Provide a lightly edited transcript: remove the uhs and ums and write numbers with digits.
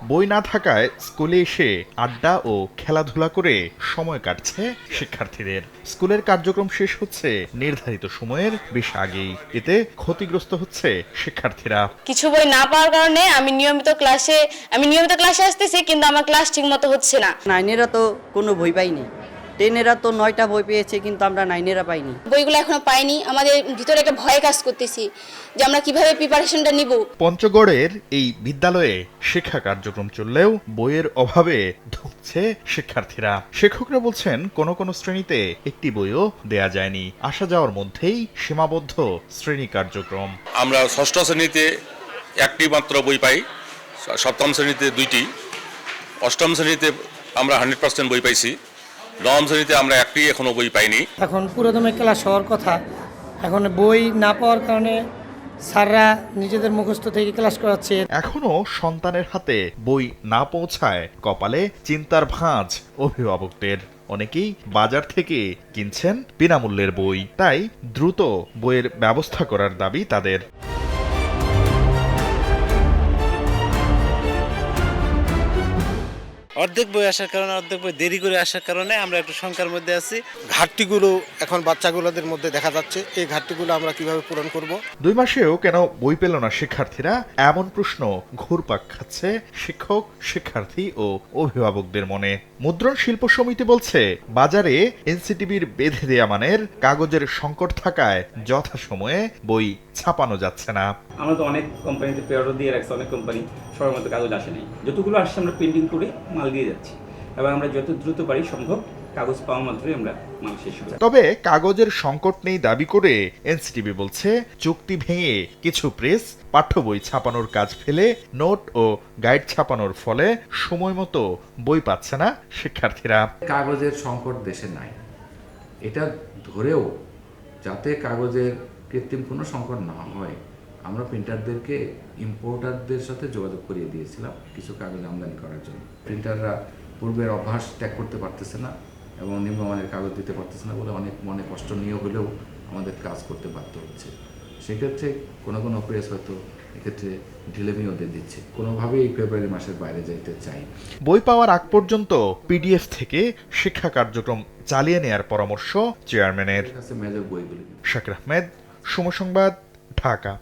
বই না থাকায় স্কুলে এসে আড্ডা ও খেলাধুলা করে সময় কাটছে শিক্ষার্থীদের। স্কুলের কার্যক্রম শেষ হচ্ছে নির্ধারিত সময়ের বেশ আগেই। এতে ক্ষতিগ্রস্ত হচ্ছে শিক্ষার্থীরা। কিছু বই না পাওয়ার কারণে আমি নিয়মিত ক্লাসে আসতেছি, কিন্তু আমার ক্লাস ঠিক মতো হচ্ছে না। নাইনেরা তো কোনো বই পাইনি, টেনেরা তো 9টা বই পেয়েছে, কিন্তু আমরা নাইনেরা পাইনি। বইগুলো এখনো পাইনি। আমাদের ভিতরে একটা ভয় কাজ করতেছি যে আমরা কিভাবে প্রিপারেশনটা নিব। পঞ্চগড়ের এই বিদ্যালয়ে শিক্ষা কার্যক্রম চললেও বইয়ের অভাবে ধুঁকছে শিক্ষার্থীরা। শিক্ষকরা বলছেন কোনো কোনো শ্রেণীতে একটি বইও দেয়া যায়নি। আসা যাওয়ার মধ্যেই সীমাবদ্ধ শ্রেণী কার্যক্রম। আমরা ষষ্ঠ শ্রেণীতে একটি মাত্র বই পাই, সপ্তম শ্রেণীতে 2টি, অষ্টম শ্রেণীতে আমরা 100% বই পাইছি, নবম শ্রেণীতে আমরা একটি এখনো বই পাইনি। এখন পুরোদমে ক্লাস হওয়ার কথা, এখন বই না পাওয়ার কারণে স্যাররা নিজেদের মুখস্থ থেকে ক্লাস করাচ্ছে। এখনো সন্তানের হাতে বই না পৌঁছায় কপালে চিন্তার ভাঁজ অভিভাবকদের। অনেকেই বাজার থেকে কিনছেন বিনামূল্যের বই, তাই দ্রুত বইয়ের ব্যবস্থা করার দাবি তাদের। অর্ধেক বই আসার কারণে, অর্ধেক বই দেরি করে আসার কারণে আমরা একটু শঙ্কার মধ্যে আছি। ঘাটতিগুলো এখন বাচ্চাগুলোদের মধ্যে দেখা যাচ্ছে, এই ঘাটতিগুলো আমরা কিভাবে পূরণ করব। 2 মাসেও কেন বই পেল না শিক্ষার্থীরা, এমন প্রশ্ন ঘুরপাক খাচ্ছে শিক্ষক, শিক্ষার্থী ও অভিভাবকদের মনে। মুদ্রণ শিল্প সমিতি বলছে, বাজারে এনসিটিবির বেঁধে দেয়া মানের কাগজের সংকট থাকায় যথাসময়ে বই ছাপানো যাচ্ছে না। আমরা তো অনেক কোম্পানিতে পেয়ারও দিয়ে রাখছি, অনেক কোম্পানি সবার মতো কাগজ আসে নাই। যতগুলো আসছে আমরা প্রিন্টিং করে মাল দিয়ে যাচ্ছি, এবং আমরা যত দ্রুত পারি সম্ভব কাগজ পাওয়া মাত্রই আমরা মাল শেষ করি। তবে কাগজের সংকট নেই দাবি করে এনসিটিবি বলছে, চুক্তি ভেঙে কিছু প্রেস পাঠ্য বই ছাপানোর কাজ ফেলে নোট ও গাইড ছাপানোর ফলে সময় মতো বই পাচ্ছে না শিক্ষার্থীরা। কাগজের সংকট দেশে নাই, এটা ধরেও যাতে কাগজের কৃত্রিম কোনো সংকট না হয়, আমরা প্রিন্টারদেরকে ইম্পোর্টারদের সাথে যোগাযোগ করিয়ে দিয়েছিলাম কিছু কাগজ আমদানি করার জন্য। প্রিন্টাররা পূর্বের অভ্যাস ত্যাগ করতে পারতেছে না এবং নিম্নমানের কাগজ দিতে পারতেছে না বলে অনেক মনে কষ্ট নিয়ে হলেও আমাদের কাজ করতে বাধ্য হচ্ছে। সেক্ষেত্রে কোনো কোনো প্রেস হয়তো এক্ষেত্রে ঢিলেমি ওদের দিচ্ছে। কোনোভাবেই এই ফেব্রুয়ারি মাসের বাইরে যাইতে চাই। বই পাওয়ার আগ পর্যন্ত পিডিএফ থেকে শিক্ষা কার্যক্রম চালিয়ে নেয়ার পরামর্শ চেয়ারম্যানের। মেজর বইগুলি। শাকির আহমেদ, সময় সংবাদ, ঢাকা।